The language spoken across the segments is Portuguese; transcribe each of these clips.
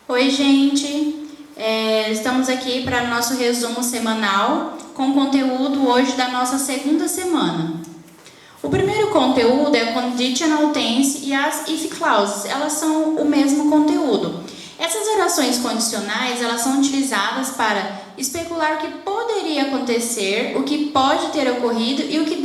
Oi, gente! Estamos aqui para o nosso resumo semanal com conteúdo hoje da nossa segunda semana. O primeiro conteúdo é Conditional Tense e as If Clauses. Elas são o mesmo conteúdo. Essas orações condicionais, elas são utilizadas para especular o que poderia acontecer, o que pode ter ocorrido e o que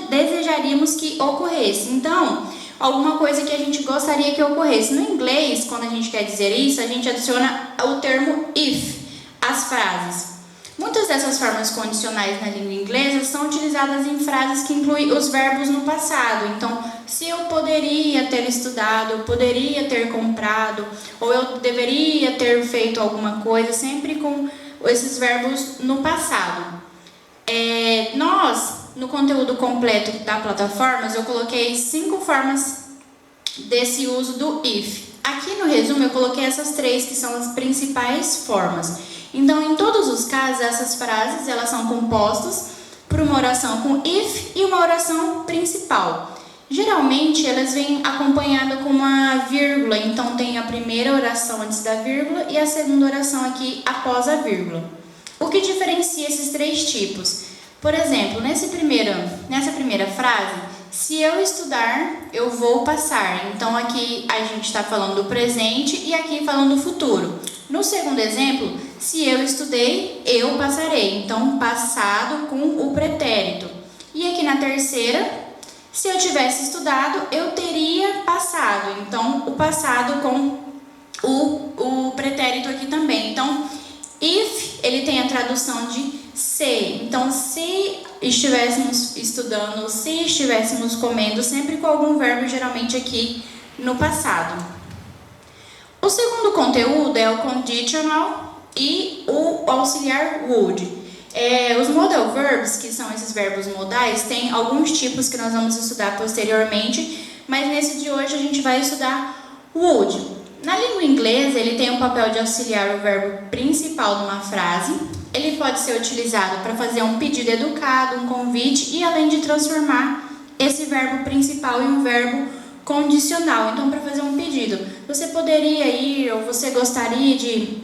desejaríamos que ocorresse. Então, alguma coisa que a gente gostaria que ocorresse. No inglês, quando a gente quer dizer isso, a gente adiciona o termo if às frases. Muitas dessas formas condicionais na língua inglesa são utilizadas em frases que incluem os verbos no passado. Então, se eu poderia ter estudado, eu poderia ter comprado, ou eu deveria ter feito alguma coisa, sempre com esses verbos no passado. No conteúdo completo da plataforma, eu coloquei 5 formas desse uso do if. Aqui no resumo eu coloquei essas 3 que são as principais formas. Então, em todos os casos, essas frases elas são compostas por uma oração com if e uma oração principal. Geralmente, elas vêm acompanhadas com uma vírgula. Então, tem a primeira oração antes da vírgula e a segunda oração aqui após a vírgula. O que diferencia esses 3 tipos? Por exemplo, nessa primeira frase, se eu estudar, eu vou passar. Então, aqui a gente está falando do presente e aqui falando do futuro. No segundo exemplo, se eu estudei, eu passarei. Então, passado com o pretérito. E aqui na terceira, se eu tivesse estudado, eu teria passado. Então, o passado com o pretérito aqui também. Então, if, ele tem a tradução de se. Então, se estivéssemos estudando, se estivéssemos comendo, sempre com algum verbo, geralmente aqui no passado. O segundo conteúdo é o conditional e o auxiliar would. Os modal verbs, que são esses verbos modais, tem alguns tipos que nós vamos estudar posteriormente, mas nesse de hoje a gente vai estudar would. Na língua inglesa, ele tem o papel de auxiliar o verbo principal de uma frase. Ele pode ser utilizado para fazer um pedido educado, um convite e além de transformar esse verbo principal em um verbo condicional. Então, para fazer um pedido, você poderia ir ou você gostaria de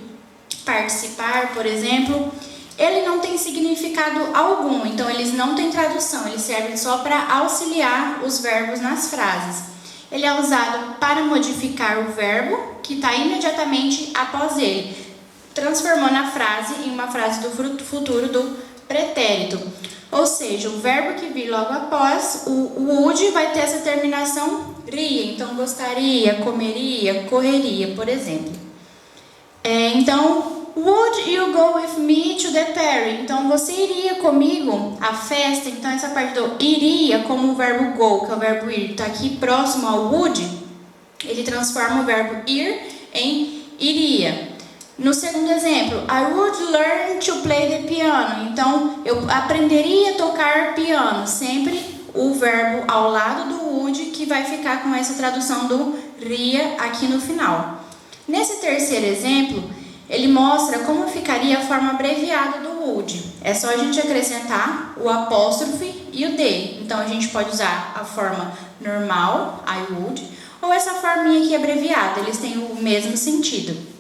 participar, por exemplo. Ele não tem significado algum, então eles não têm tradução, eles servem só para auxiliar os verbos nas frases. Ele é usado para modificar o verbo que está imediatamente após ele, transformando a frase em uma frase do futuro do pretérito. Ou seja, o verbo que vir logo após, o would, vai ter essa terminação ria. Então, gostaria, comeria, correria, por exemplo. Então, would you go with me to the party? Então, você iria comigo à festa? Então, essa parte do iria, como o verbo go, que é o verbo ir, está aqui próximo ao would, ele transforma o verbo ir em iria. No segundo exemplo, I would learn to play the piano. Então, eu aprenderia a tocar piano. Sempre o verbo ao lado do would, que vai ficar com essa tradução do ria aqui no final. Nesse terceiro exemplo, ele mostra como ficaria a forma abreviada do would. É só a gente acrescentar o apóstrofe e o D. Então, a gente pode usar a forma normal, I would, ou essa forminha aqui abreviada. Eles têm o mesmo sentido.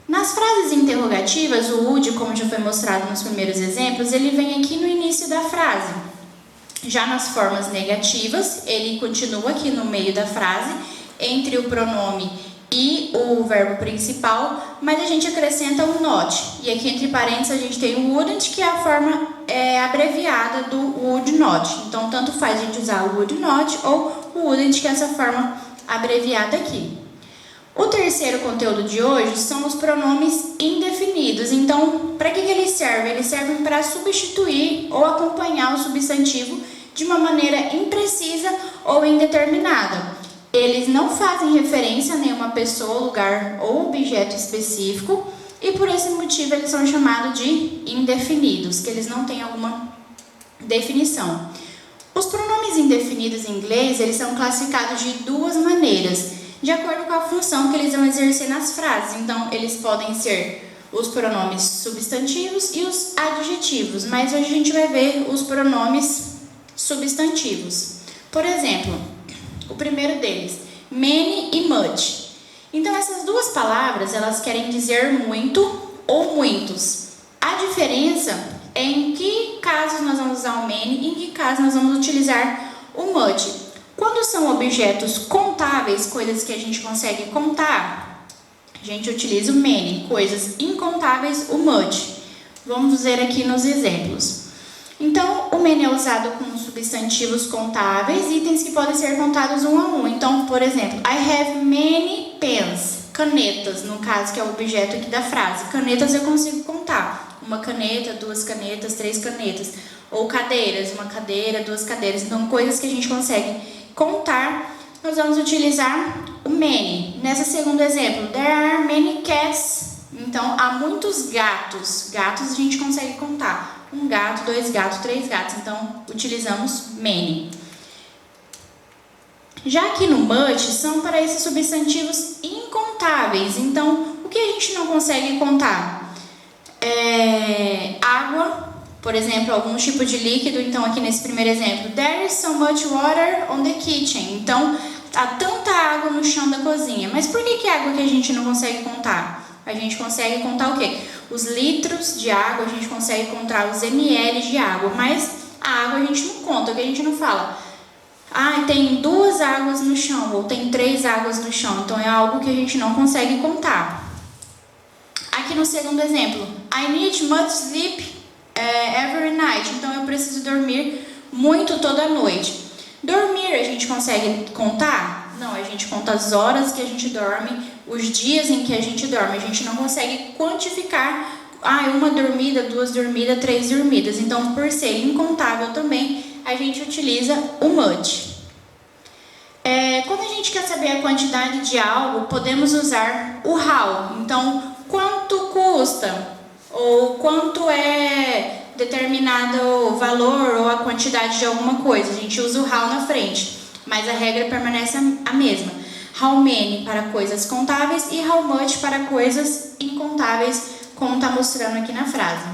Nas frases interrogativas, o would, como já foi mostrado nos primeiros exemplos, ele vem aqui no início da frase. Já nas formas negativas, ele continua aqui no meio da frase, entre o pronome e o verbo principal, mas a gente acrescenta um not. E aqui entre parênteses a gente tem o wouldn't, que é a forma abreviada do would not. Então, tanto faz a gente usar o would not ou o wouldn't, que é essa forma abreviada aqui. O terceiro conteúdo de hoje são os pronomes indefinidos. Então, para que eles servem? Eles servem para substituir ou acompanhar o substantivo de uma maneira imprecisa ou indeterminada. Eles não fazem referência a nenhuma pessoa, lugar ou objeto específico e por esse motivo eles são chamados de indefinidos, que eles não têm alguma definição. Os pronomes indefinidos em inglês, eles são classificados de 2 maneiras, de acordo com a função que eles vão exercer nas frases. Então, eles podem ser os pronomes substantivos e os adjetivos, mas hoje a gente vai ver os pronomes substantivos. Por exemplo, o primeiro deles, many e much. Então, essas duas palavras, elas querem dizer muito ou muitos. A diferença é em que casos nós vamos usar o many e em que casos nós vamos utilizar o much. Quando são objetos contáveis, coisas que a gente consegue contar, a gente utiliza o many. Coisas incontáveis, o much. Vamos ver aqui nos exemplos. Então, o many é usado com substantivos contáveis, itens que podem ser contados um a um. Então, por exemplo, I have many pens, canetas, no caso que é o objeto aqui da frase. Canetas eu consigo contar. Uma caneta, duas canetas, três canetas. Ou cadeiras, uma cadeira, duas cadeiras. Então, coisas que a gente consegue contar, nós vamos utilizar o many. Nesse segundo exemplo, there are many cats. Então, há muitos gatos. Gatos a gente consegue contar. Um gato, dois gatos, três gatos. Então, utilizamos many. Já aqui no much, são para esses substantivos incontáveis. Então, o que a gente não consegue contar? Água, por exemplo, algum tipo de líquido. Então, aqui nesse primeiro exemplo, there is so much water on the kitchen. Então, há tanta água no chão da cozinha. Mas por que é água que a gente não consegue contar? A gente consegue contar o quê? Os litros de água, a gente consegue contar os ml de água, mas a água a gente não conta, o que a gente não fala. Tem 2 águas no chão, ou tem 3 águas no chão, então é algo que a gente não consegue contar. Aqui no segundo exemplo, I need much sleep every night, então eu preciso dormir muito toda noite. Dormir a gente consegue contar? Não, a gente conta as horas que a gente dorme, os dias em que a gente dorme. A gente não consegue quantificar, uma dormida, 2 dormidas, 3 dormidas. Então, por ser incontável também, a gente utiliza o much. Quando a gente quer saber a quantidade de algo, podemos usar o how. Então, quanto custa? Ou quanto é determinado valor ou a quantidade de alguma coisa. A gente usa o how na frente, mas a regra permanece a mesma. How many para coisas contáveis e how much para coisas incontáveis, como está mostrando aqui na frase.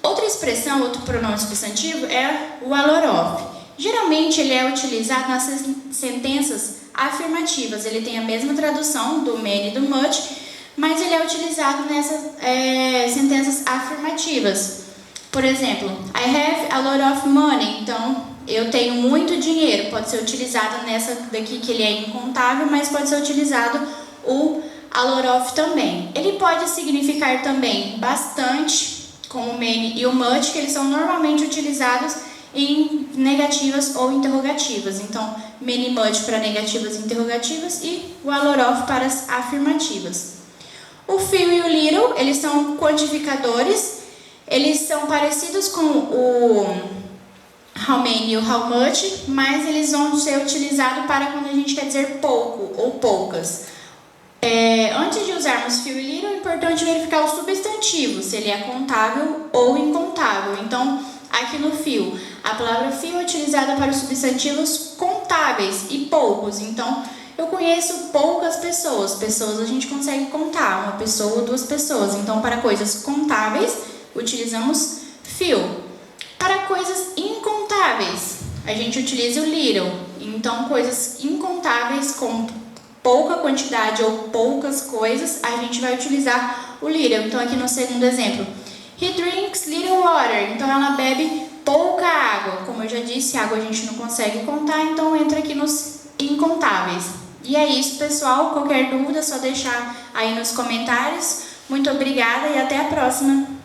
Outra expressão, outro pronome substantivo é o all or of. Geralmente ele é utilizado nas sentenças afirmativas. Ele tem a mesma tradução do many e do much, mas ele é utilizado nessas sentenças afirmativas. Por exemplo, I have a lot of money. Então, eu tenho muito dinheiro. Pode ser utilizado nessa daqui que ele é incontável, mas pode ser utilizado o a lot of também. Ele pode significar também bastante, como o many e o much, que eles são normalmente utilizados em negativas ou interrogativas. Então, many, much para negativas e interrogativas e o a lot of para as afirmativas. O few e o little, eles são quantificadores. Eles são parecidos com o how many e o how much, mas eles vão ser utilizados para quando a gente quer dizer pouco ou poucas. Antes de usarmos few e little, é importante verificar o substantivo, se ele é contável ou incontável. Então, aqui no few, a palavra few é utilizada para os substantivos contáveis e poucos. Então, eu conheço poucas pessoas. Pessoas a gente consegue contar, uma pessoa ou 2 pessoas. Então, para coisas contáveis, utilizamos few. Para coisas incontáveis, a gente utiliza o little. Então, coisas incontáveis com pouca quantidade ou poucas coisas, a gente vai utilizar o little. Então, aqui no segundo exemplo, he drinks little water. Então, ela bebe pouca água. Como eu já disse, água a gente não consegue contar, então entra aqui nos incontáveis. E é isso, pessoal. Qualquer dúvida, é só deixar aí nos comentários. Muito obrigada e até a próxima!